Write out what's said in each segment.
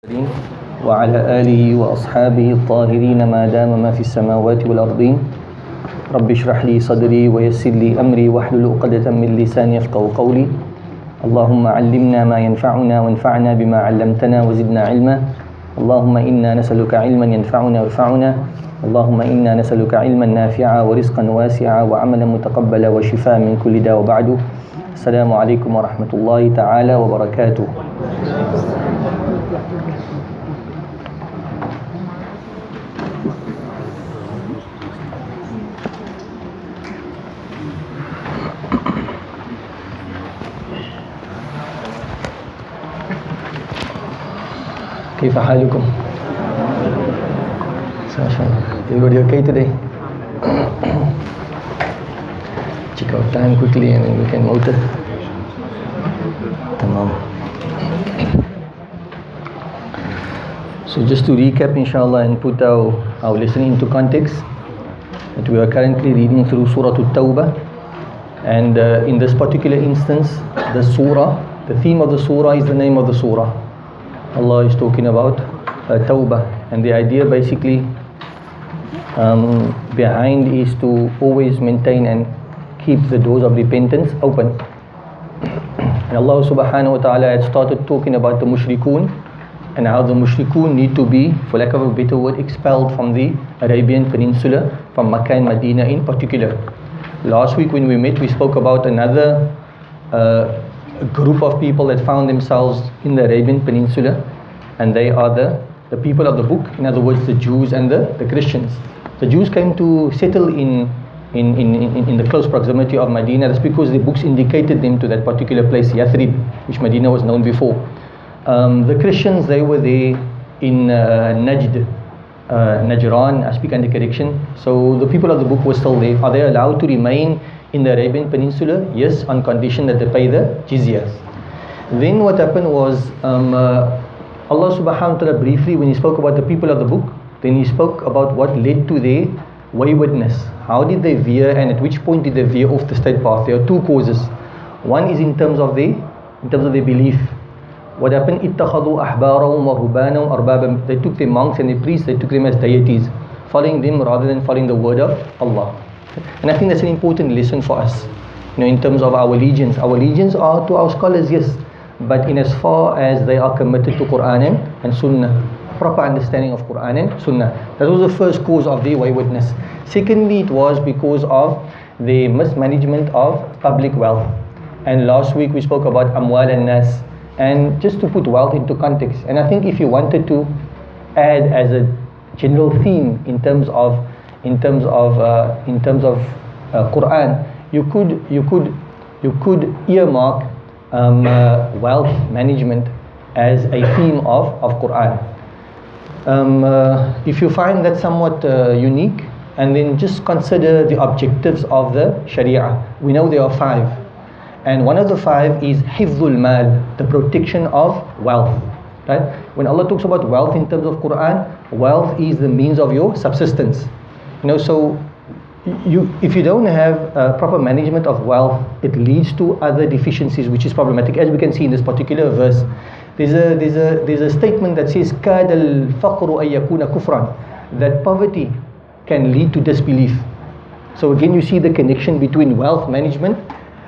وعلى آله وأصحابه الطاهرين ما دام ما في السماوات والأرضين رب اشرح لي صدري ويسر لي أمري واحلل عقدة من لساني يفقهوا قولي اللهم علمنا ما ينفعنا وانفعنا بما علمتنا وزدنا علما اللهم إنا نسألك علما ينفعنا ويرفعنا اللهم إنا نسألك علما نافعا ورزقا واسعا وعملا متقبلا وشفاء من كل داء وبعد السلام عليكم ورحمة الله تعالى وبركاته. كيف حالكم؟ Everybody okay today? Check out time quickly and then we can motor. Tamam. So just to recap inshallah and put our lesson into context, that we are currently reading through Surah Tawbah, and in this particular instance the surah, the theme of the surah is the name of the surah. Allah is talking about Tawbah, and the idea basically behind is to always maintain and keep the doors of repentance open. And Allah subhanahu wa ta'ala had started talking about the mushrikun and how the mushrikun need to be, for lack of a better word, expelled from the Arabian Peninsula, from Makkah and Medina in particular. Last week when we met, we spoke about another group of people that found themselves in the Arabian Peninsula, and they are the people of the book, in other words the Jews and the Christians. The Jews came to settle in the close proximity of Medina. That's because the books indicated them to that particular place, Yathrib, which Medina was known before. The Christians, they were there in Najd, Najran, I speak under correction. So the people of the book were still there. Are they allowed to remain in the Arabian Peninsula? Yes, on condition that they pay the jizya. Then what happened was Allah subhanahu wa ta'ala briefly, when he spoke about the people of the book, then he spoke about what led to their waywardness. How did they veer, and at which point did they veer off the straight path? There are two causes. One is in terms of their belief. What happened? اتخذوا أحبارهم ورهبانهم أربابا. They took their monks and their priests, they took them as deities, following them rather than following the word of Allah. And I think that's an important lesson for us, in terms of our allegiance. Our allegiance are to our scholars, yes, but in as far as they are committed to Quran and Sunnah, proper understanding of Quran and Sunnah. That was the first cause of their waywardness. Secondly, it was because of the mismanagement of public wealth. And last week we spoke about Amwal and Nas, and just to put wealth into context. And I think if you wanted to add as a general theme in terms of Quran, you could earmark wealth management as a theme of Quran. If you find that somewhat unique, and then just consider the objectives of the Sharia. We know there are 5, and one of the 5 is hifzul mal, the protection of wealth. Right? When Allah talks about wealth in terms of Quran, wealth is the means of your subsistence. So if you don't have proper management of wealth, it leads to other deficiencies, which is problematic, as we can see in this particular verse. There's a statement that says كَادَ الْفَقْرُ أَن يَكُونَ كُفْرًا, that poverty can lead to disbelief. So again, you see the connection between wealth management,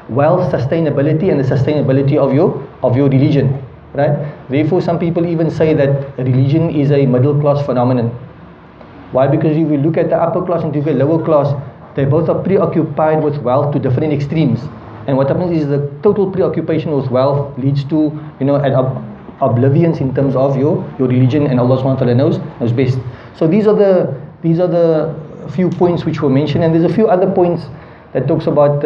wealth sustainability, and the sustainability of your religion. Right? Therefore, some people even say that religion is a middle class phenomenon. Why? Because if you look at the upper class and if you look at lower class, they both are preoccupied with wealth to different extremes. And what happens is the total preoccupation with wealth leads to oblivion in terms of your religion, and Allah subhanahu wa ta'ala knows best. So these are the few points which were mentioned, and there's a few other points that talks about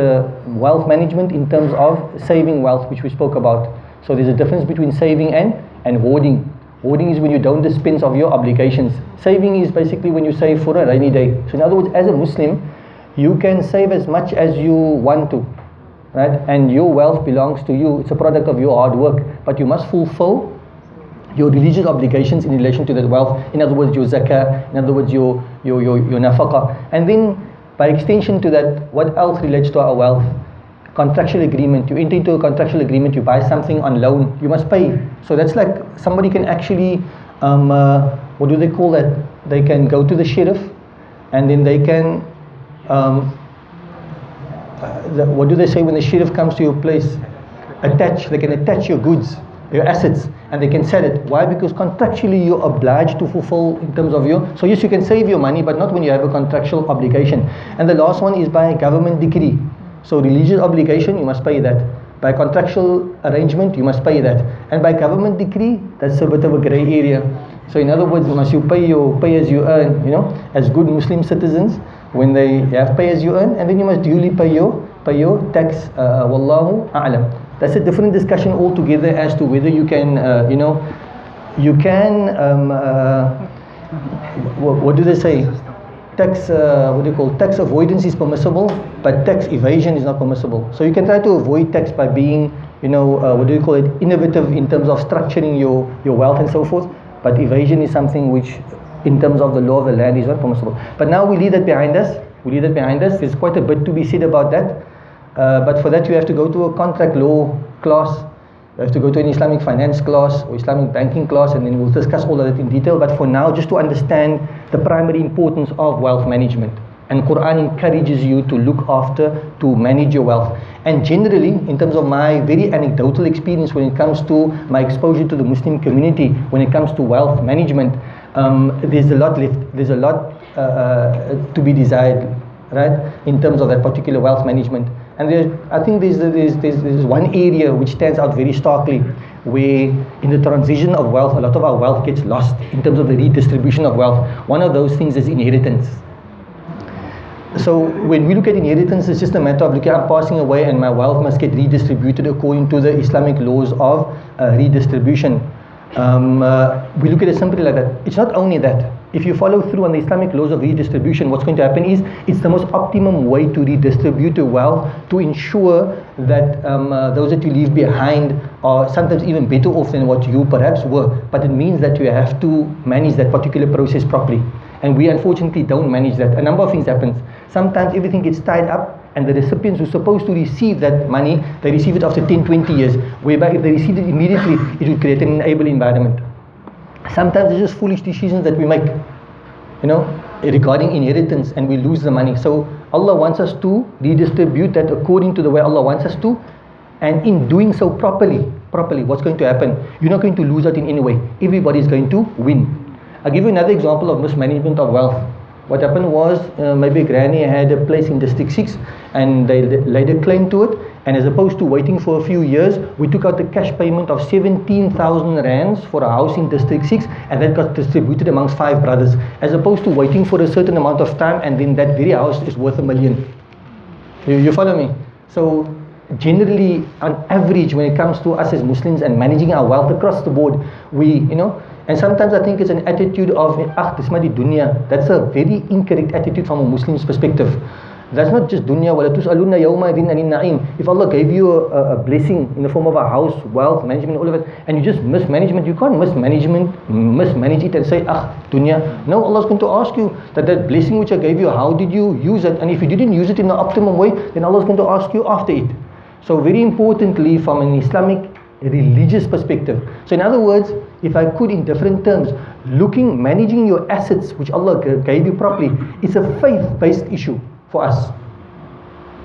wealth management in terms of saving wealth, which we spoke about. So there's a difference between saving and hoarding. Hoarding is when you don't dispense of your obligations. Saving is basically when you save for a rainy day. So in other words, as a Muslim, you can save as much as you want to, right? And your wealth belongs to you. It's a product of your hard work, but you must fulfill your religious obligations in relation to that wealth. In other words, your zakah, in other words, your nafaqah. And then by extension to that, what else relates to our wealth? Contractual agreement. You enter into a contractual agreement, you buy something on loan, you must pay. So that's like somebody can actually what do they call that? They can go to the sheriff, and then they can, what do they say when the sheriff comes to your place? They can attach your goods, your assets, and they can sell it. Why? Because contractually you're obliged to fulfill in terms of so yes, you can save your money, but not when you have a contractual obligation. And the last one is by government decree. So religious obligation, you must pay that. By contractual arrangement, you must pay that. And by government decree, that's a bit of a grey area. So in other words, must you pay as you earn, as good Muslim citizens, when they have pay as you earn, and then you must duly pay your tax. Wallahu a'lam. That's a different discussion altogether as to whether you can, what do they say? Tax, tax avoidance is permissible, but tax evasion is not permissible. So you can try to avoid tax by being, innovative in terms of structuring your wealth and so forth. But evasion is something which, in terms of the law of the land, is not permissible. But now we leave that behind us. There's quite a bit to be said about that. But for that you have to go to a contract law class, you have to go to an Islamic finance class or Islamic banking class, and then we'll discuss all of that in detail. But for now, just to understand the primary importance of wealth management. And Quran encourages you to look after, to manage your wealth. And generally, in terms of my very anecdotal experience when it comes to my exposure to the Muslim community, when it comes to wealth management, there's a lot left, there's a lot to be desired, right, in terms of that particular wealth management. And I think there's one area which stands out very starkly, where in the transition of wealth, a lot of our wealth gets lost in terms of the redistribution of wealth. One of those things is inheritance. So when we look at inheritance, it's just a matter of, I'm passing away and my wealth must get redistributed according to the Islamic laws of redistribution. We look at it simply like that. It's not only that. If you follow through on the Islamic laws of redistribution, what's going to happen is, it's the most optimum way to redistribute the wealth, to ensure that those that you leave behind are sometimes even better off than what you perhaps were. But it means that you have to manage that particular process properly. And we unfortunately don't manage that. A number of things happens. Sometimes everything gets tied up, and the recipients who are supposed to receive that money, they receive it after 10, 20 years, whereby if they receive it immediately, it will create an enable environment. Sometimes it's just foolish decisions that we make, regarding inheritance, and we lose the money. So Allah wants us to redistribute that according to the way Allah wants us to, and in doing so properly, what's going to happen? You're not going to lose out in any way. Everybody's going to win. I'll give you another example of mismanagement of wealth. What happened was, maybe Granny had a place in District 6, and they laid a claim to it, and as opposed to waiting for a few years, we took out the cash payment of 17,000 rands for a house in District 6, and that got distributed amongst 5 brothers, as opposed to waiting for a certain amount of time, and then that very house is worth $1 million. You follow me? So generally, on average, when it comes to us as Muslims and managing our wealth across the board, we, and sometimes I think it's an attitude of, this might be dunya. That's a very incorrect attitude from a Muslim's perspective. That's not just dunya. If Allah gave you a blessing in the form of a house, wealth, management, all of it, and you just mismanagement, you can't mismanage it and say, dunya. No, Allah's going to ask you that blessing which I gave you, how did you use it? And if you didn't use it in the optimum way, then Allah's going to ask you after it. So very importantly, from an Islamic religious perspective. So in other words, if I could in different terms, managing your assets which Allah gave you properly, it's a faith-based issue for us.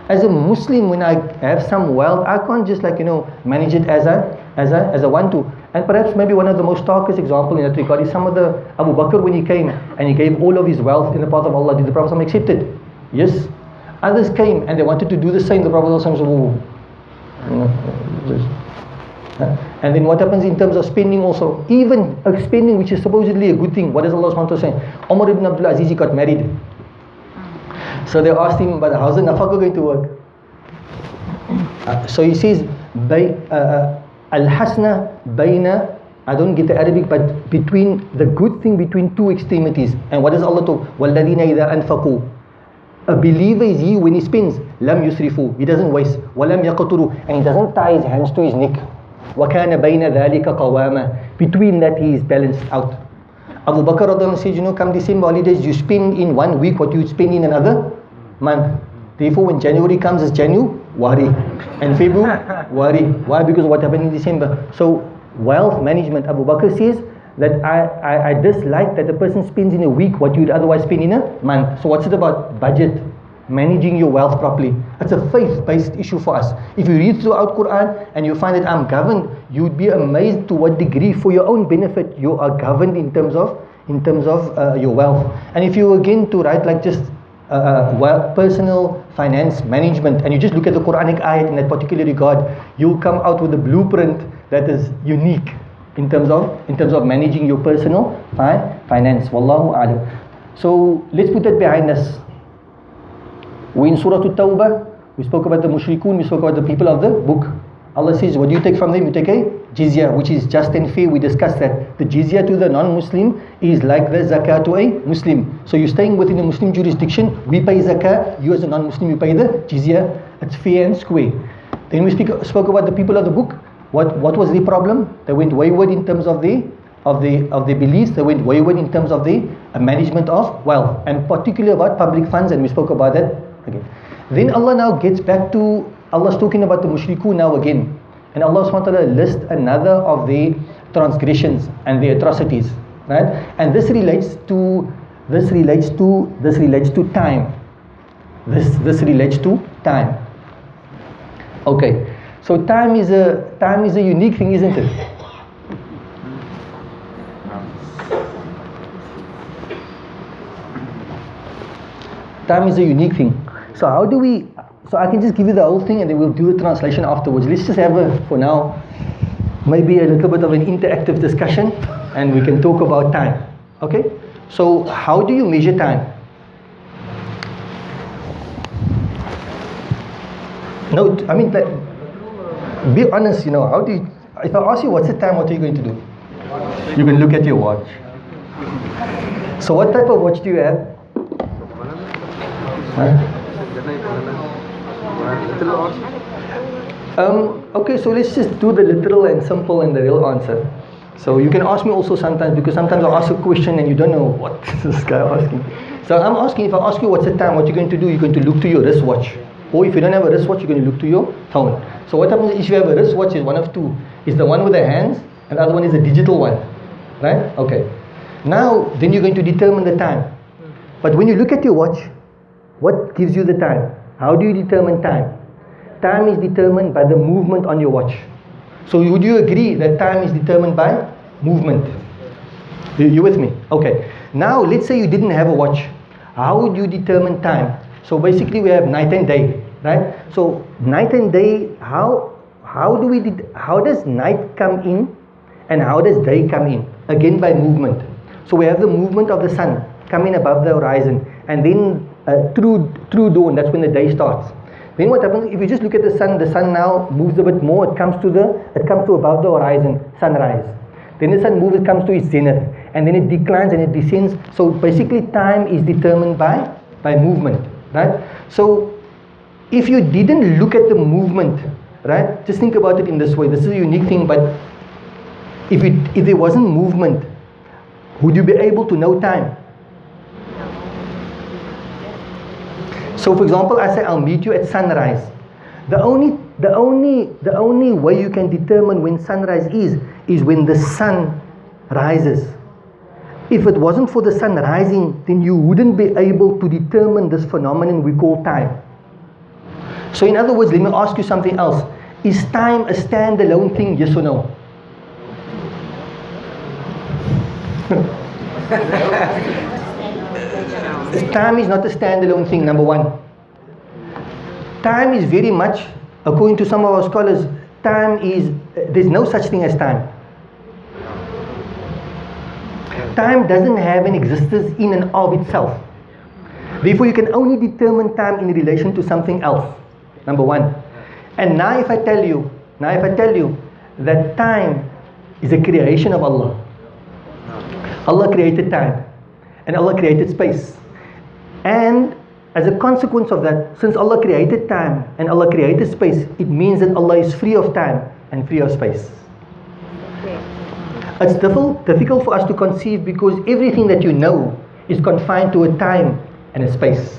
As a Muslim, when I have some wealth, I can't just manage it as I want to. And perhaps maybe one of the most starkest example in that regard is some of the Abu Bakr, when he came and he gave all of his wealth in the path of Allah, did the Prophet accept it? Yes. Others came and they wanted to do the same. The Prophet said, and then what happens in terms of spending also? Even spending which is supposedly a good thing, what does Allah want to say? Umar ibn Abdul Aziz, he got married. So they asked him, but how's the nafaqah going to work? So he says, Al-Hasna Baina, I don't get the Arabic, but between the good thing between two extremities. And what does Allah talk? وَالَّذِينَ إِذَا أَنفَقُوا. A believer is he when he spends, lam yusrifu, he doesn't waste, walam yaqturu, and he doesn't tie his hands to his neck. وَكَانَ بَيْنَ ذَلِكَ قَوَامًا. Between that he is balanced out. Abu Bakr says, come December holidays, you spend in 1 week what you would spend in another month. Therefore, when January comes, it's January, and February. Why? Because what happened in December. So wealth management, Abu Bakr says, that I dislike that the person spends in a week what you'd otherwise spend in a month. So what's it about? Budget, managing your wealth properly. It's a faith-based issue for us. If you read throughout Quran and you find that I'm governed, you'd be amazed to what degree for your own benefit you are governed in terms of your wealth. And if you again to write like just personal finance management, and you just look at the Quranic ayat in that particular regard, you'll come out with a blueprint that is unique in terms of managing your personal finance. Wallahu a'lam. So let's put that behind us. We in Surah Tawbah, we spoke about the mushrikun, we spoke about the people of the book. Allah says, what do you take from them? You take a jizya, which is just and fair. We discussed that the jizya to the non-Muslim is like the zakah to a Muslim. So you're staying within a Muslim jurisdiction, we pay zakah, you as a non-Muslim, you pay the jizya. It's fair and square. Then we spoke about the people of the book. What was the problem? They went wayward in terms of their beliefs. They went wayward in terms of the management of wealth, and particularly about public funds, and we spoke about that again. Then Allah now gets back to, Allah's talking about the mushrikun now again, and Allah subhanahu wa ta'ala lists another of the transgressions and the atrocities, right? And this relates to time. This relates to time. Okay. So time is a unique thing, isn't it? Time is a unique thing. So how do we? So I can just give you the whole thing, and then we'll do the translation afterwards. Let's just have for now, maybe a little bit of an interactive discussion, and we can talk about time. Okay? So how do you measure time? No, I mean, be honest, how do you, if I ask you what's the time, what are you going to do? You can look at your watch. So what type of watch do you have? Okay, so let's just do the literal and simple and the real answer. So you can ask me also sometimes, because sometimes I'll ask a question and you don't know what this guy asking. So I'm asking, if I ask you what's the time, what you're going to do, you're going to look to your wristwatch. Or if you don't have a wristwatch, you're going to look to your phone. So what happens if you have a wristwatch is one of two. Is the one with the hands, and the other one is a digital one. Right? Okay. Now, then you're going to determine the time. But when you look at your watch, what gives you the time? How do you determine time? Time is determined by the movement on your watch. So would you agree that time is determined by movement? You with me? Okay. Now, let's say you didn't have a watch. How would you determine time? So basically we have night and day, right? So night and day, how does night come in and how does day come in? Again by movement. So we have the movement of the sun coming above the horizon, and then through dawn, that's when the day starts. Then what happens if you just look at the sun now moves a bit more, it comes to above the horizon, sunrise. Then the sun moves, it comes to its zenith, and then it declines and it descends. So basically time is determined by movement. Right? So if you didn't look at the movement, right, just think about it in this way. This is a unique thing, but if there wasn't movement, would you be able to know time? So for example, I say I'll meet you at sunrise. The only way you can determine when sunrise is when the sun rises. If it wasn't for the sun rising, then you wouldn't be able to determine this phenomenon we call time. So in other words, let me ask you something else. Is time a standalone thing, yes or no? Time is not a standalone thing, number one. Time is very much, according to some of our scholars, there's no such thing as time. Time doesn't have an existence in and of itself. Therefore, you can only determine time in relation to something else. Number one. And now if I tell you that time is a creation of Allah. Allah created time. And Allah created space. And as a consequence of that, since Allah created time and Allah created space, it means that Allah is free of time and free of space. It's difficult for us to conceive because everything that you know is confined to a time and a space.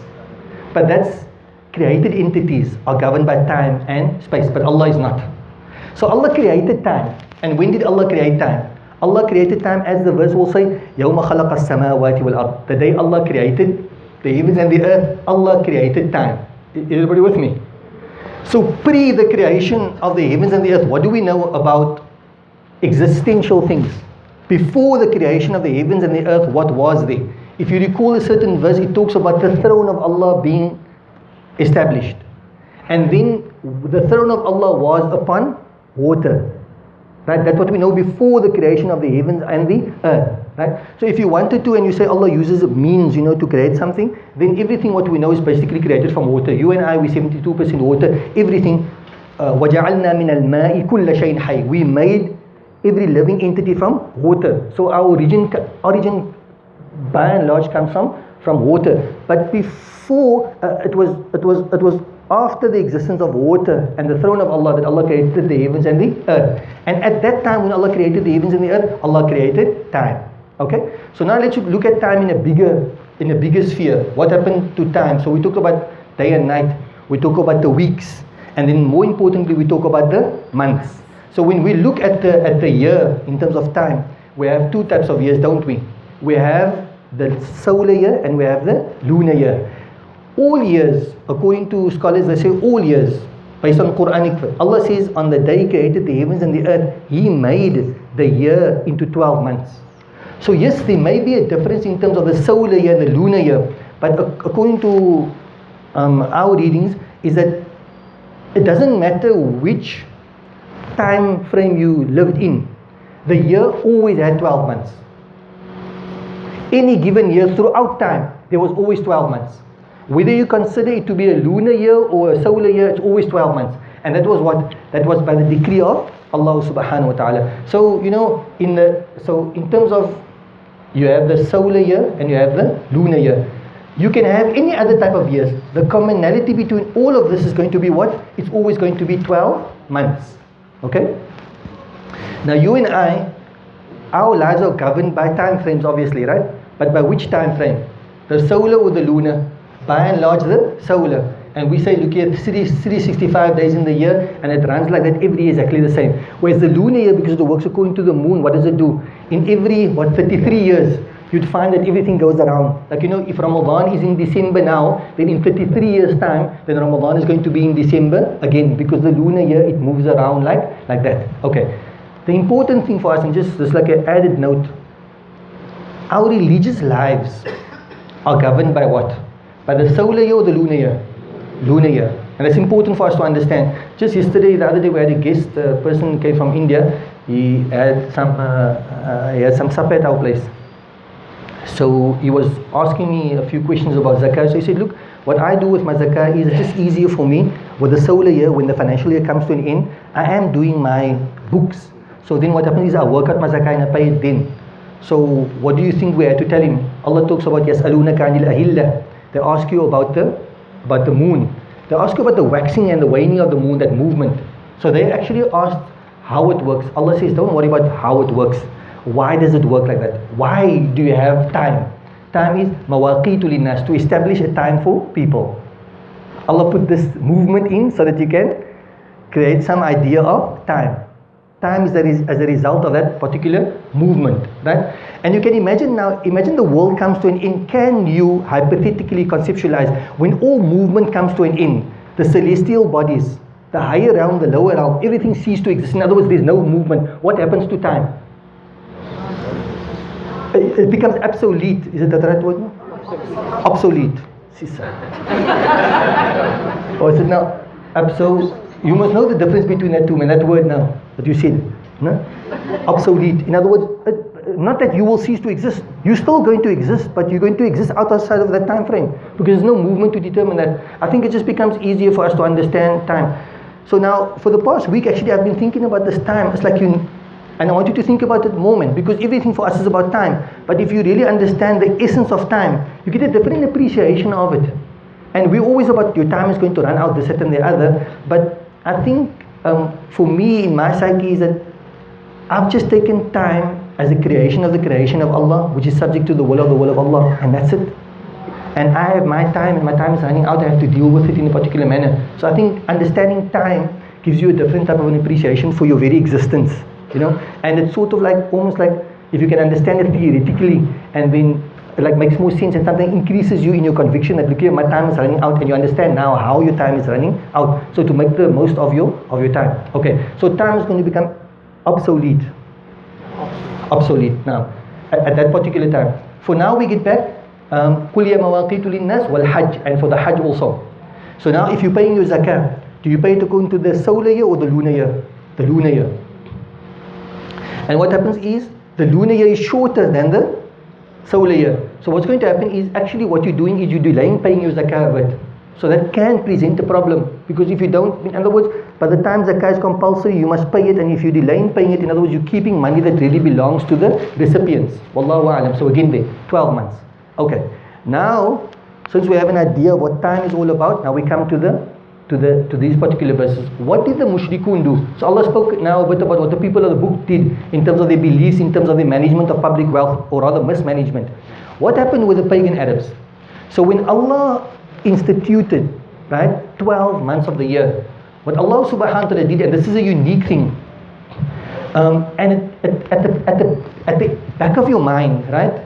But that's created entities are governed by time and space, but Allah is not. So Allah created time. And when did Allah create time? Allah created time, as the verse will say, يَوْمَ خَلَقَ السَّمَاوَاتِ وَالْأَرْضِ. The day Allah created the heavens and the earth, Allah created time. Everybody with me? So pre the creation of the heavens and the earth, what do we know about existential things? Before the creation of the heavens and the earth, what was there? If you recall a certain verse, it talks about the throne of Allah being established. And then the throne of Allah was upon water. Right? That's what we know before the creation of the heavens and the earth. Right? So if you wanted to, and you say Allah uses means, to create something, then everything what we know is basically created from water. You and I, we're 72% water. Everything. وَجَعَلْنَا مِنَ الْمَاءِ كُلَّ شَيْءٍ حَيٍّ. We made every living entity from water. So our origin by and large comes from water. But before it was after the existence of water and the throne of Allah that Allah created the heavens and the earth. And at that time when Allah created the heavens and the earth, Allah created time. Okay? So now let's look at time in a bigger sphere. What happened to time? So we talk about day and night. We talk about the weeks. And then more importantly, we talk about the months. So when we look at the year in terms of time, we have two types of years, don't we? We have the solar year and we have the lunar year. All years, according to scholars, they say all years, based on Quranic verse. Allah says on the day He created the heavens and the earth, He made the year into 12 months. So yes, there may be a difference in terms of the solar year and the lunar year, but according to our readings, is that it doesn't matter which time frame you lived in. The year always had 12 months. Any given year throughout time, there was always 12 months. Whether you consider it to be a lunar year or a solar year, it's always 12 months. And that was what? That was by the decree of Allah subhanahu wa ta'ala. So, in terms of, you have the solar year and you have the lunar year. You can have any other type of years. The commonality between all of this is going to be what? It's always going to be 12 months. Okay? Now you and I, our lives are governed by time frames obviously, right? But by which time frame? The solar or the lunar? By and large the solar. And we say, look here, 365 days in the year, and it runs like that every year exactly the same. Whereas the lunar year, because it works according to the moon, what does it do? In every, 33 years, you'd find that everything goes around. Like, if Ramadan is in December now, then in 33 years time, then Ramadan is going to be in December again, because the lunar year, it moves around like that. Okay. The important thing for us, and just like an added note, our religious lives are governed by what? By the solar year or the lunar year? Lunar year. And that's important for us to understand. Just yesterday, the other day, we had a guest, a person came from India. He had some supper at our place. So he was asking me a few questions about zakah. So he said, look, what I do with my zakah is just easier for me. With the solar year, when the financial year comes to an end, I am doing my books. So then what happens is I work out my zakah and I pay it then. So what do you think we had to tell him? Allah talks about يَسْأَلُونَكَ عَنِ الْأَهِلَّةِ. They ask you about the moon. They ask you about the waxing and the waning of the moon, that movement. So they actually asked how it works. Allah says, don't worry about how it works. Why does it work like that? Why do you have time? Time is mawaqitu linnas, to establish a time for people. Allah put this movement in so that you can create some idea of time. Time is as a result of that particular movement, right? And you can imagine now, imagine the world comes to an end. Can you hypothetically conceptualize when all movement comes to an end, the celestial bodies, the higher realm, the lower realm, everything ceases to exist. In other words, there's no movement. What happens to time? It becomes obsolete. Is it the right word? Obsolete. Or is it now absolute? You must know the difference between that two and that word now that you said. No? Obsolete. In other words, not that you will cease to exist. You're still going to exist, but you're going to exist outside of that time frame because there's no movement to determine that. I think it just becomes easier for us to understand time. So now, for the past week, actually, I've been thinking about this time. It's like and I want you to think about that moment, because everything for us is about time. But if you really understand the essence of time, you get a different appreciation of it. And we're always about your time is going to run out, this, that, and the other. But I think for me, in my psyche, is that I've just taken time as a creation of the creation of Allah, which is subject to the will of Allah, and that's it. And I have my time, and my time is running out. I have to deal with it in a particular manner. So I think understanding time gives you a different type of an appreciation for your very existence. And it's sort of like, almost like, if you can understand it theoretically, and then like makes more sense, and something increases you in your conviction that, look here, my time is running out, and you understand now how your time is running out, so to make the most of your time. Okay, so time is going to become obsolete now at that particular time. For now, we get back قُلْ يَا مَوَاقِيتُ لِلنَّاسِ وَالْحَجِّ, and for the Hajj also. So now if you're paying your zakah, do you pay it according to the solar year or the lunar year? The lunar year. And what happens is, the lunar year is shorter than the solar year. So what's going to happen is, actually what you're doing is you're delaying paying your zakah a bit. So that can present a problem, because if you don't, in other words, by the time zakah is compulsory, you must pay it, and if you delay in paying it, in other words, you're keeping money that really belongs to the recipients. Wallahu a'lam. So again there, 12 months. Okay. Now, since we have an idea of what time is all about, now we come to these particular verses. What did the mushrikun do? So Allah spoke now a bit about what the people of the book did in terms of their beliefs, in terms of their management of public wealth, or rather mismanagement. What happened with the pagan Arabs? So when Allah instituted, right, 12 months of the year, what Allah subhanahu wa ta'ala did, and this is a unique thing, and at the back of your mind, right,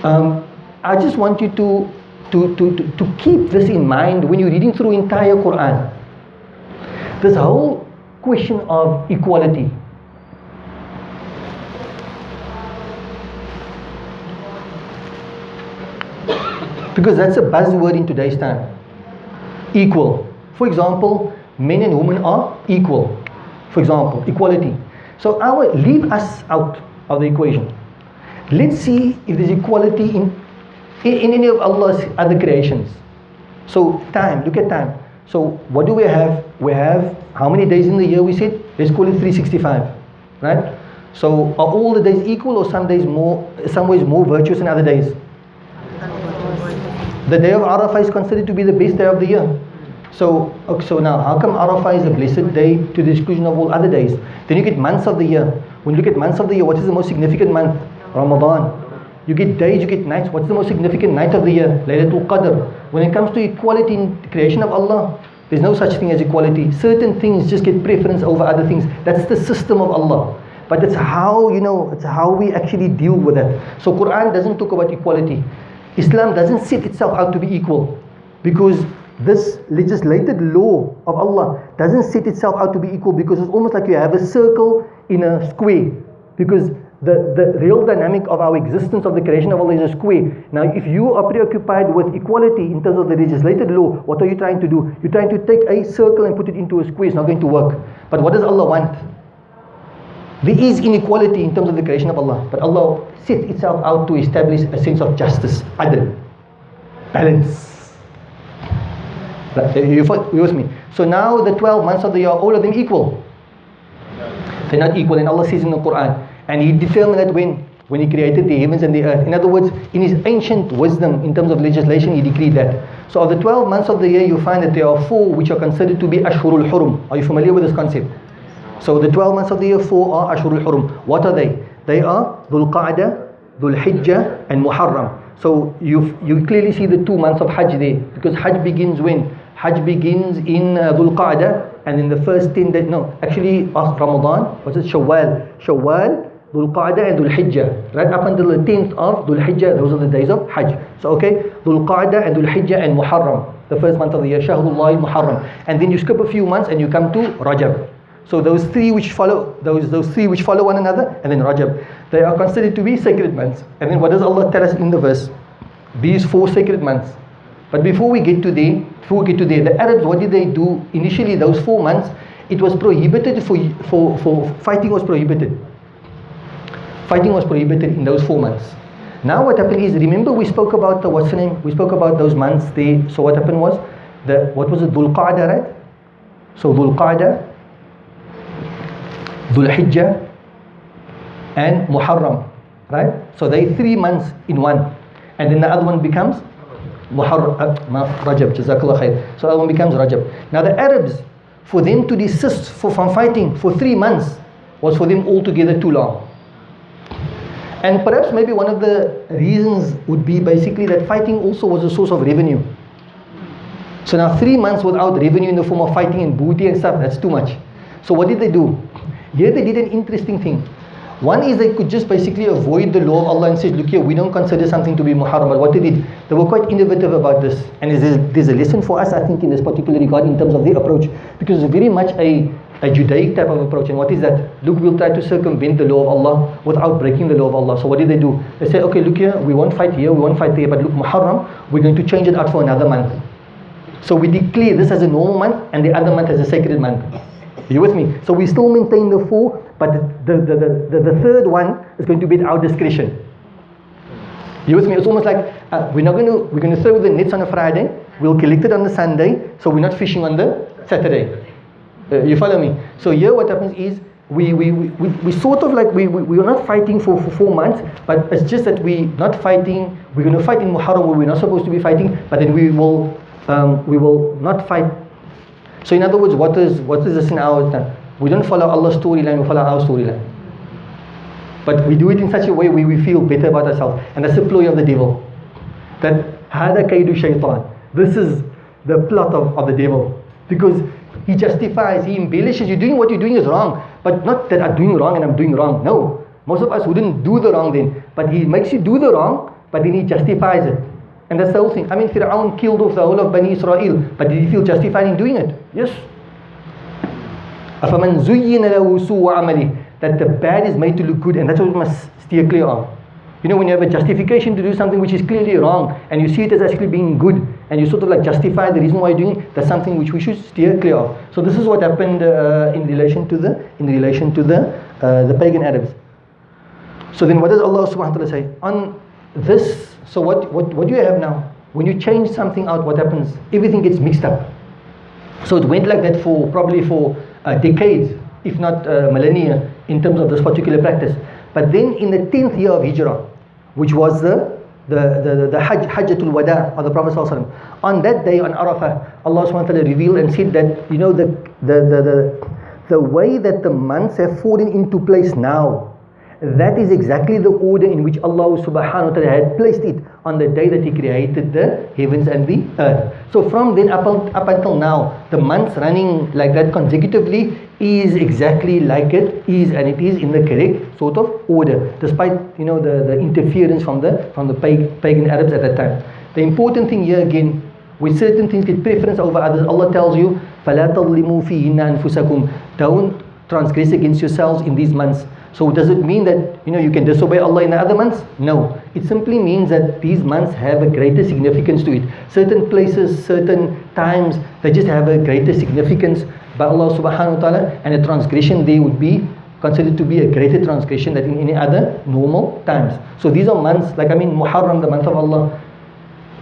I just want you to keep this in mind when you're reading through entire Quran. This whole question of equality. Because that's a buzzword in today's time. Equal. For example, men and women are equal. For example, equality. So leave us out of the equation. Let's see if there's equality in any of Allah's other creations. So time, look at time. So what do we have? We have how many days in the year? We said, let's call it 365, right? So are all the days equal, or some days more, some ways more virtuous than other days? The day of Arafah is considered to be the best day of the year. So now, how come Arafah is a blessed day to the exclusion of all other days? Then you get months of the year. When you look at months of the year, what is the most significant month? Ramadan. You get days, you get nights. What's the most significant night of the year? Laylatul Qadr. When it comes to equality in the creation of Allah, there's no such thing as equality. Certain things just get preference over other things. That's the system of Allah. But it's how, it's how we actually deal with it. So Quran doesn't talk about equality. Islam doesn't set itself out to be equal, because this legislated law of Allah doesn't set itself out to be equal, because it's almost like you have a circle in a square, because the real dynamic of our existence of the creation of Allah is a square. Now if you are preoccupied with equality in terms of the legislated law, what are you trying to do? You're trying to take a circle and put it into a square. It's not going to work. But what does Allah want? There is inequality in terms of the creation of Allah, but Allah set itself out to establish a sense of justice, adl, balance. You with me? So now the 12 months of the year, all of them equal? They're not equal, and Allah says in the Quran, and He determined that when He created the heavens and the earth. In other words, in His ancient wisdom, in terms of legislation, He decreed that. So of the 12 months of the year, you find that there are 4 which are considered to be Ashhurul Hurum. Are you familiar with this concept? So the 12 months of the year, 4 are Ashhurul Hurum. What are they? They are Dhul Qa'dah, Dhul Hijjah, and Muharram. So you clearly see the 2 months of Hajj there, because Hajj begins when? Hajj begins in Dhul Qa'dah, and in the first 10 days, no, actually after Ramadan, what's it? Shawwal, Dhul Qa'dah and Dhul Hijjah. Right up until the 10th of Dhul Hijjah, those are the days of Hajj. So okay, Dhul Qa'dah and Dhul Hijjah and Muharram, the first month of the year, Shahrullah Muharram. And then you skip a few months and you come to Rajab. So those three which follow one another, and then Rajab, they are considered to be sacred months. And then what does Allah tell us in the verse? These 4 sacred months. But before we get to there, the Arabs, what did they do? Initially, those 4 months, it was prohibited for fighting was prohibited. Fighting was prohibited in those 4 months. Now what happened is, remember we spoke about we spoke about those months there. So what happened was, what was it? Dhul Qa'dah, right? So Dhul Qa'dah, Dhul Hijjah, and Muharram, right? So they 3 months in one, and then the other one becomes Rajab. Jazakallah khair. So the other one becomes Rajab. Now the Arabs, for them to desist from fighting for 3 months was for them altogether too long. And perhaps maybe one of the reasons would be basically that fighting also was a source of revenue. So now 3 months without revenue in the form of fighting and booty and stuff, that's too much. So what did they do? Here they did an interesting thing. One is they could just basically avoid the law of Allah and say, look here, we don't consider something to be muharram. But what they did, they were quite innovative about this. And there's a lesson for us, I think, in this particular regard in terms of their approach. Because it's very much a Judaic type of approach. And what is that? Look, we'll try to circumvent the law of Allah without breaking the law of Allah. So what did they do? They say, okay, look here, we won't fight here, we won't fight there, but look, muharram, we're going to change it out for another month. So we declare this as a normal month and the other month as a sacred month. Are you with me? So we still maintain the 4, but the third one is going to be at our discretion. You with me? It's almost like we're going to throw the nets on a Friday, we'll collect it on the Sunday, so we're not fishing on the Saturday. You follow me? So here what happens is we sort of like we are not fighting for 4 months, but it's just that we're not fighting. We're going to fight in Muharram where we're not supposed to be fighting, but then we will not fight. So in other words, what is this in our time? We don't follow Allah's storyline, we follow our storyline. But we do it in such a way where we feel better about ourselves. And that's the ploy of the devil. That hada kaidu shaitan. This is the plot of the devil. Because he justifies, he embellishes, what you're doing is wrong. But not that I'm doing wrong and I'm doing wrong. No. Most of us wouldn't do the wrong then. But he makes you do the wrong, but then he justifies it. And that's the whole thing. I mean, Fir'aun killed off the whole of Bani Israel, but did he feel justified in doing it? Yes. أَفَمَنْ زُيِّنَ لَهُ سُوءُ عَمَلِهِ. That the bad is made to look good, and that's what we must steer clear of. You know, when you have a justification to do something which is clearly wrong, and you see it as actually being good, and you sort of like justify the reason why you're doing it, that's something which we should steer clear of. So this is what happened in relation to the pagan Arabs. So then what does Allah subhanahu wa ta'ala say? On this, so what do you have now? When you change something out, what happens? Everything gets mixed up. So it went like that probably for decades, if not millennia, in terms of this particular practice. But then in the 10th year of Hijrah, which was the Hajjatul Wada of the Prophet ﷺ, on that day on Arafah, Allah subhanahu wa ta'ala revealed and said that, you know, the way that the months have fallen into place now, that is exactly the order in which Allah subhanahu wa ta'ala had placed it on the day that He created the heavens and the earth. So from then up until now, the months running like that consecutively is exactly like it is, and it is in the correct sort of order, despite, you know, the interference from the pagan Arabs at that time. The important thing here again, when certain things get preference over others, Allah tells you, فَلَا تَظْلِمُوا فِيهِنَّ أَنفُسَكُمْ. Don't transgress against yourselves in these months. So does it mean that, you know, you can disobey Allah in the other months? No. It simply means that these months have a greater significance to it. Certain places, certain times, they just have a greater significance by Allah subhanahu wa ta'ala, and a transgression there would be considered to be a greater transgression than in any other normal times. So these are months, like Muharram, the month of Allah.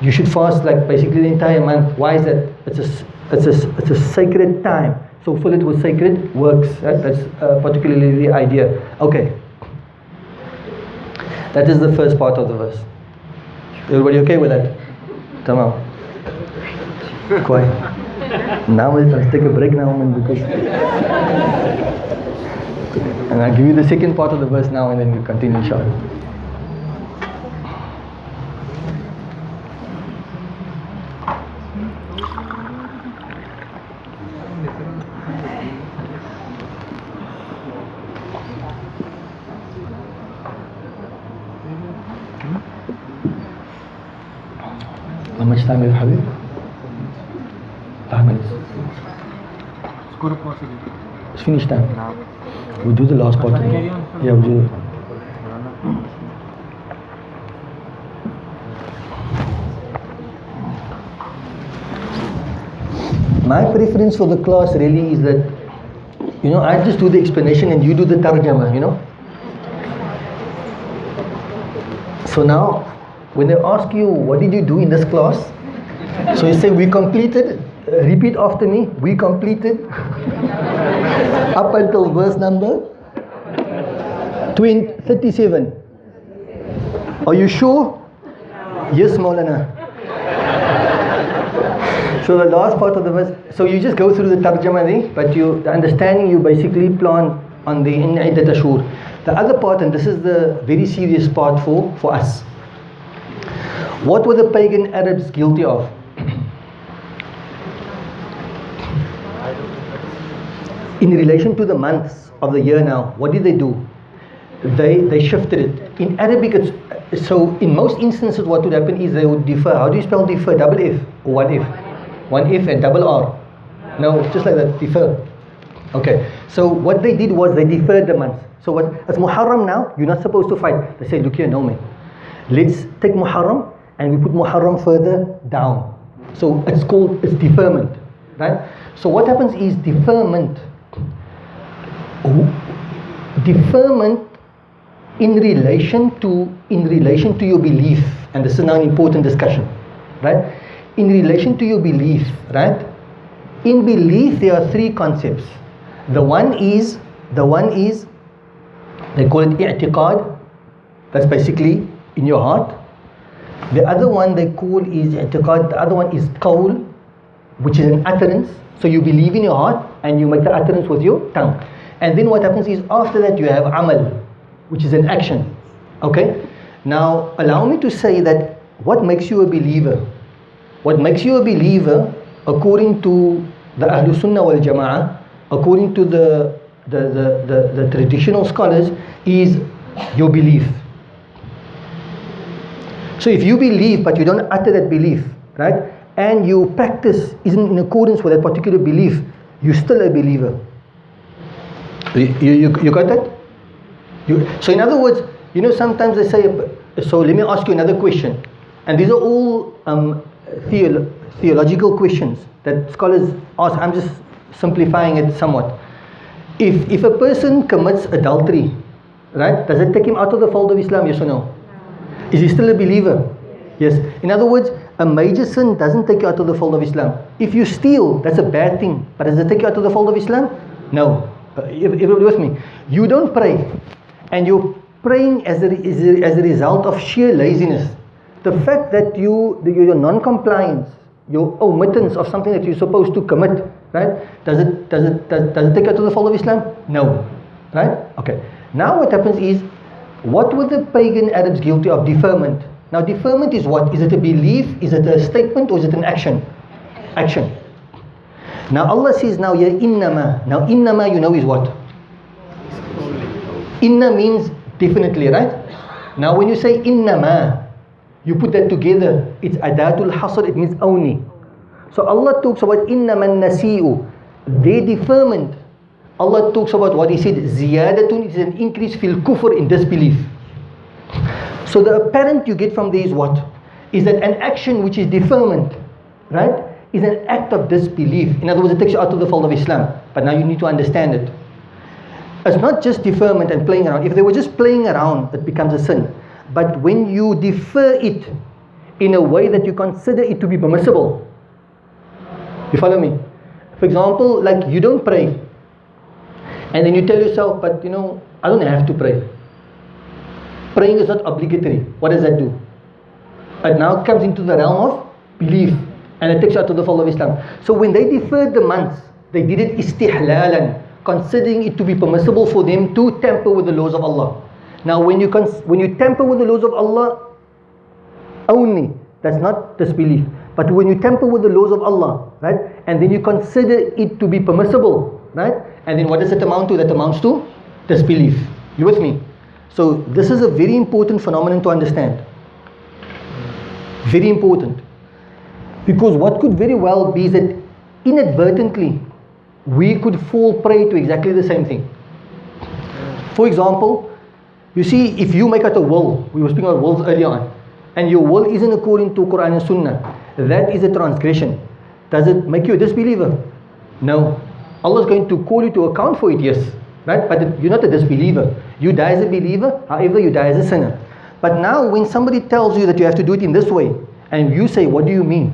You should fast like basically the entire month. Why is that? It's a sacred time. So fill it with sacred works. That's particularly the idea. Okay. That is the first part of the verse. Everybody okay with that? Tamam. Quiet. Now let's take a break now, because and I'll give you the second part of the verse now, and then we'll continue inshallah. How much time is Habib? 5 minutes. It's finished time. We'll do the last part. Yeah, we'll do it. My preference for the class really is that, you know, I just do the explanation and you do the tarjama, you know. So now, when they ask you, what did you do in this class? So you say, we completed, repeat after me, we completed up until verse number 37. Are you sure? Yes, Maulana. So the last part of the verse, so you just go through the tarjama there, but the understanding you basically plan on the Iddat Ashur. The other part, and this is the very serious part for us. What were the pagan Arabs guilty of? In relation to the months, of the year now, what did they do? They shifted it. In Arabic, so in most instances what would happen is they would defer. How do you spell defer? Double F or one F? One F and double R. No, just like that, defer. Okay, so what they did was they deferred the months. So what, it's Muharram now, you're not supposed to fight. They say, look here, no man. Let's take Muharram and we put Muharram further down. So it's deferment, right? So what happens is deferment in relation to your belief, and this is now an important discussion, right? In relation to your belief, right? In belief there are three concepts. The one is they call it i'tiqad, that's basically in your heart. The other one they call is i'tiqad, the other one is qawl, which is an utterance. So you believe in your heart and you make the utterance with your tongue. And then what happens is after that you have amal, which is an action. Okay? Now allow me to say that what makes you a believer? What makes you a believer according to the Ahlus Sunnah wal Jama'ah, according to the traditional scholars, is your belief. So if you believe but you don't utter that belief, right, and your practice isn't in accordance with that particular belief, you're still a believer. You got that? So in other words, you know, sometimes they say, so let me ask you another question, and these are all theological questions that scholars ask. I'm just simplifying it somewhat. If a person commits adultery, right, does it take him out of the fold of Islam, yes or no? Is he still a believer? Yes. In other words, a major sin doesn't take you out of the fold of Islam. If you steal, that's a bad thing, but does it take you out of the fold of Islam? No. Everybody with me? You don't pray, and you're praying as a result of sheer laziness. The fact that your non-compliance, your omittance of something that you're supposed to commit, right? Does it take you out of the fold of Islam? No. Right? Okay. Now what happens is, what were the pagan Arabs guilty of? Deferment. Now deferment is what? Is it a belief? Is it a statement? Or is it an action? Action. Now Allah says now, ya innama. Now innama, you know, is what? Inna means definitely, right? Now when you say innama, you put that together, it's adatul hasr, it means only. So Allah talks about innaman nasi'u, their deferment. Allah talks about what He said, ziyadatun, is an increase fil kufr, in disbelief. So the apparent you get from there is what? Is that an action which is deferment, right, is an act of disbelief. In other words, it takes you out of the fold of Islam. But now you need to understand it. It's not just deferment and playing around. If they were just playing around, it becomes a sin. But when you defer it in a way that you consider it to be permissible, you follow me? For example, like you don't pray, and then you tell yourself, but you know, I don't have to pray. Praying is not obligatory. What does that do? It now comes into the realm of belief, and it takes you out of the fold of Islam. So when they deferred the months, they did it istihlalan, considering it to be permissible for them to tamper with the laws of Allah. Now when you tamper with the laws of Allah only, that's not disbelief. But when you tamper with the laws of Allah, right, and then you consider it to be permissible, right, and then what does it amount to? That amounts to disbelief. You with me? So this is a very important phenomenon to understand. Very important. Because what could very well be is that inadvertently we could fall prey to exactly the same thing. For example, you see, if you make out a will, we were speaking about wills earlier on, and your will isn't according to Quran and Sunnah, that is a transgression. Does it make you a disbeliever? No. Allah is going to call you to account for it, yes. Right? But you're not a disbeliever. You die as a believer, however you die as a sinner. But now when somebody tells you that you have to do it in this way, and you say, what do you mean?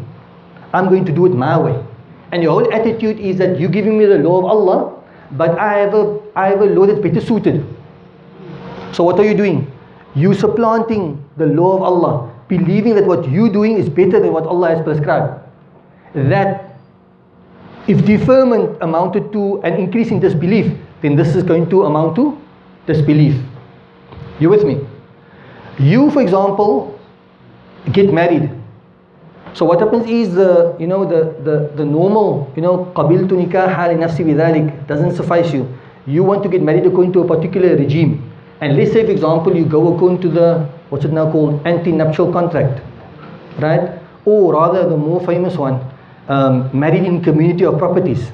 I'm going to do it my way. And your whole attitude is that you're giving me the law of Allah, but I have a law that's better suited. So what are you doing? You supplanting the law of Allah, believing that what you're doing is better than what Allah has prescribed. That if deferment amounted to an increase in disbelief, then this is going to amount to disbelief. You with me? You, for example, get married. So what happens is the normal, qabiltu nikah li nafsi bidhalik doesn't suffice you. you want to get married according to a particular regime, and let's say, for example, you go according to the, what's it now called, anti-nuptial contract, right? Or rather, the more famous one, married in community of properties.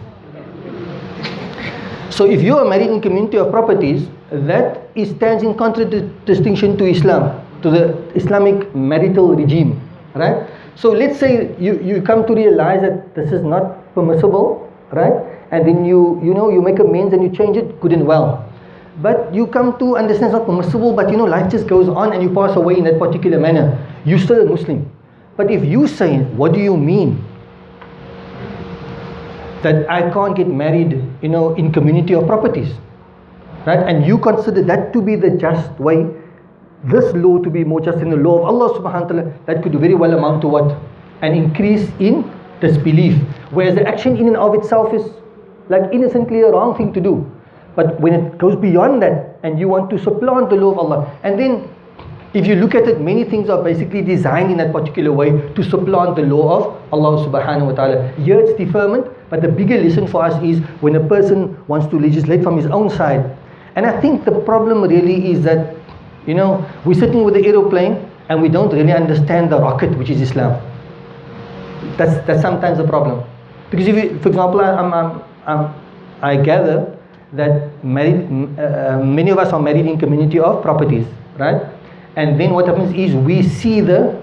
So if you are married in community of properties, that stands in contradistinction to Islam, to the Islamic marital regime, right? So let's say you come to realize that this is not permissible, right? And then you make amends and you change it, good and well. But you come to understand it's not permissible, but life just goes on and you pass away in that particular manner. You're still a Muslim. But if you say, what do you mean? That I can't get married, in community of properties, right? And you consider that to be the just way, this law to be more just than the law of Allah subhanahu wa ta'ala, that could very well amount to what? An increase in disbelief. Whereas the action in and of itself is like innocently a wrong thing to do. But when it goes beyond that and you want to supplant the law of Allah, and then if you look at it, many things are basically designed in that particular way to supplant the law of Allah subhanahu wa ta'ala. Here it's deferment, but the bigger lesson for us is when a person wants to legislate from his own side. And I think the problem really is that, we're sitting with the aeroplane and we don't really understand the rocket, which is Islam. That's sometimes a problem. Because if you, for example, I gather that many of us are married in community of properties, right? And then what happens is we see the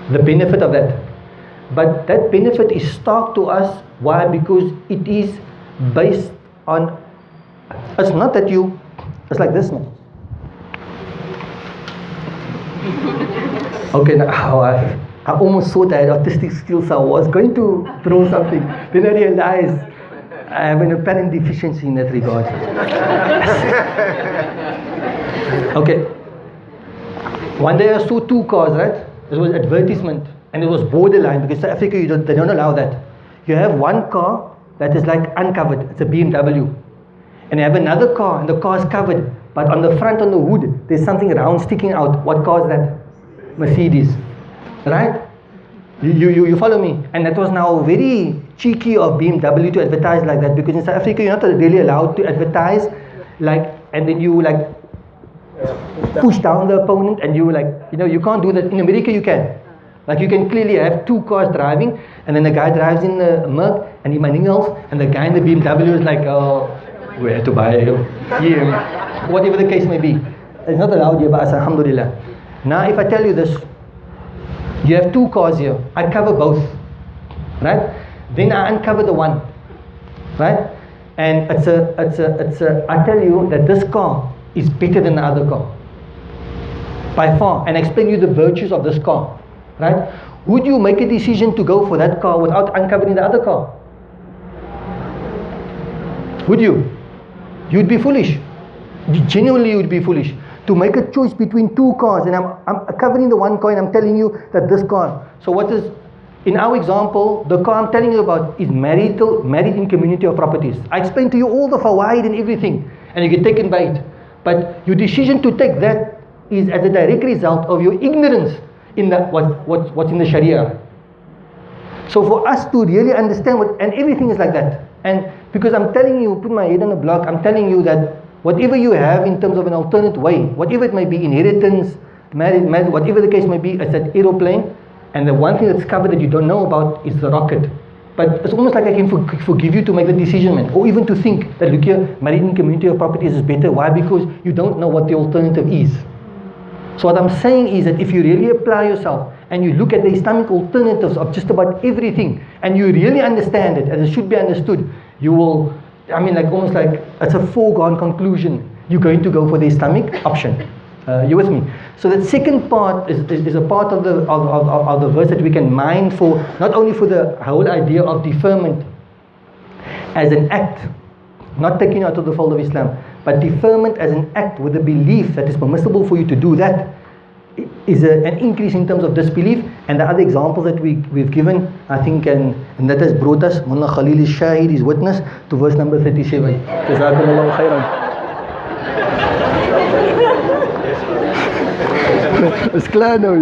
benefit of that. But that benefit is stark to us. Why? Because it is based on, it's not that it's like this now. Okay, now I almost thought I had artistic skills, so I was going to throw something. Then I realized I have an apparent deficiency in that regard. Okay. One day I saw two cars, right? It was advertisement and it was borderline, because South Africa, they don't allow that. You have one car that is like uncovered, it's a BMW. And you have another car and the car is covered, but on the front, on the hood, there's something round sticking out. What car is that? Mercedes, right? You follow me? And that was now very cheeky of BMW to advertise like that, because in South Africa you're not really allowed to advertise like, and then you like push down the opponent, and you like, you can't do that. In America you can. Like you can clearly have two cars driving, and then the guy drives in the Merc and he else, and the guy in the BMW is like, oh, we had to buy him, whatever the case may be. It's not allowed here, but alhamdulillah. Now if I tell you this, you have two cars here, I cover both, right? Then I uncover the one, right? And I tell you that this car is better than the other car, by far, and I explain you the virtues of this car, right? Would you make a decision to go for that car without uncovering the other car? Would you? You'd be foolish. Genuinely, you'd be foolish to make a choice between two cars, and I'm covering the one car and I'm telling you that this car. So what is, in our example, the car I'm telling you about is married in community of properties. I explained to you all the fawaid and everything, and you get taken by it. But your decision to take that is as a direct result of your ignorance in what's in the Sharia. So for us to really understand and everything is like that. And because I'm telling you, put my head on the block, I'm telling you that whatever you have in terms of an alternate way, whatever it may be, inheritance, marriage, whatever the case may be, it's that aeroplane, and the one thing that's covered that you don't know about is the rocket. But it's almost like I can forgive you to make the decision, man, or even to think that, look here, married in community of properties is better. Why? Because you don't know what the alternative is. So what I'm saying is that if you really apply yourself and you look at the Islamic alternatives of just about everything, and you really understand it as it should be understood, you will, almost like it's a foregone conclusion, you're going to go for the Islamic option. You with me? So that second part is a part of the verse that we can mine for, not only for the whole idea of deferment as an act, not taking you out of the fold of Islam, but deferment as an act with the belief that it's permissible for you to do that, is an increase in terms of disbelief. And the other examples that we've given, I think, and that has brought us, Mullah Khalil is Shahid, his witness, to verse number 37. Jazakumullahu khairan. It's clear now,